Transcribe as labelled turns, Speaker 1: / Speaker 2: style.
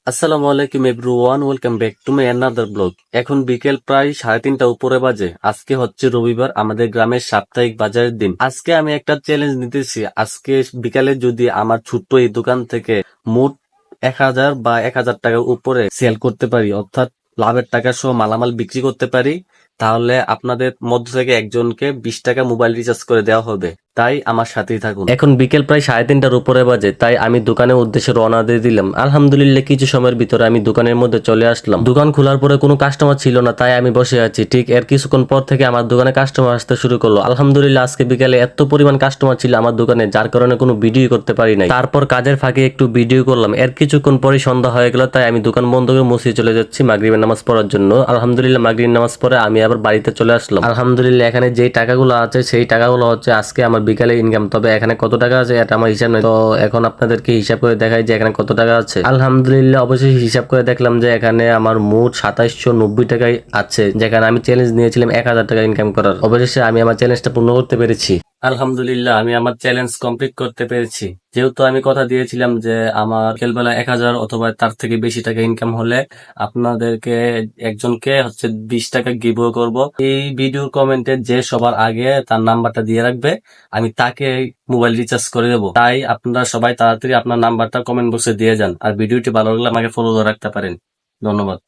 Speaker 1: আসসালামু আলাইকুম everyone, welcome back to my another blog. এখন বিকেল প্রায় 3:30 উপরে বাজে। আজকে হচ্ছে রবিবার, আমাদের গ্রামের সাপ্তাহিক বাজারের দিন। আজকে আমি একটা চ্যালেঞ্জ নিতেছি। আজকে বিকালে যদি আমার ছোট্ট এই দোকান থেকে মোট 1000 বা 1000 টাকার উপরে সেল করতে পারি, অর্থাৎ লাভের টাকা সহ মালামাল বিক্রি করতে পারি, তাহলে আপনাদের মধ্য থেকে একজনকে 20 টাকা মোবাইল রিচার্জ করে দেওয়া হবে। তাই আমার সাথেই থাকুন। এখন বিকেল প্রায় 3:30 উপরে বাজে, তাই আমি দোকানের উদ্দেশ্যে রওনা দিয়ে দিলাম। আলহামদুলিল্লাহ কিছু সময়ের ভিতরে আমি দোকানের মধ্যে চলে আসলাম। দোকান খোলার পরে কোনো কাস্টমার ছিল না, তাই আমি বসে আছি। ঠিক এর কিছুক্ষণ পর থেকে আমার দোকানে কাস্টমার আসতে শুরু করলো। আলহামদুলিল্লাহ আজকে বিকালে এত পরিমাণ কাস্টমার ছিল আমার দোকানে, যার কারণে কোনো ভিডিও করতে পারি নাই। তারপর কাজের ফাঁকে একটু ভিডিও করলাম। এর কিছুক্ষণ পরে সন্ধ্যা হয়ে গেল, তাই আমি দোকান বন্ধ করে মসজিদে চলে যাচ্ছি মাগরিবের নামাজ পড়ার জন্য। আলহামদুলিল্লাহ মাগরিবের নামাজ পড়ে আমি আবার বাড়িতে চলে আসলাম। আলহামদুলিল্লাহ এখানে যেই টাকাগুলো আছে সেই টাকাগুলো হচ্ছে আজকে আমার বিকালে ইনকাম। তবে এখানে কত টাকা আছে এটা আমার হিসাব নেই, তো এখন আপনাদেরকে হিসাব করে দেখাই যে এখানে কত টাকা আছে। আলহামদুলিল্লাহ অবশ্যই হিসাব করে দেখলাম যে এখানে আমার মোট 2790 টাকাই আছে, যেখানে আমি চ্যালেঞ্জ নিয়েছিলাম 1000 টাকা ইনকাম করার। অবশেষে আমি আমার চ্যালেঞ্জটা পূর্ণ করতে পেরেছি। আলহামদুলিল্লাহ আমি আমার চ্যালেঞ্জ কমপ্লিট করতে পেরেছি। যেহেতু আমি কথা দিয়েছিলাম যে আমার বিকেলবেলা 1000 অথবা তার থেকে বেশি টাকা ইনকাম হলে আপনাদেরকে একজনকে হচ্ছে 20 টাকা গিভ করব। এই ভিডিওর কমেন্টে যে সবার আগে তার নাম্বারটা দিয়ে রাখবে, আমি তাকে মোবাইল রিচার্জ করে দেবো। তাই আপনারা সবাই তাড়াতাড়ি আপনার নাম্বারটা কমেন্ট বক্সে দিয়ে যান। আর ভিডিওটি ভালো লাগলে আমাকে ফলো রাখতে পারেন। ধন্যবাদ।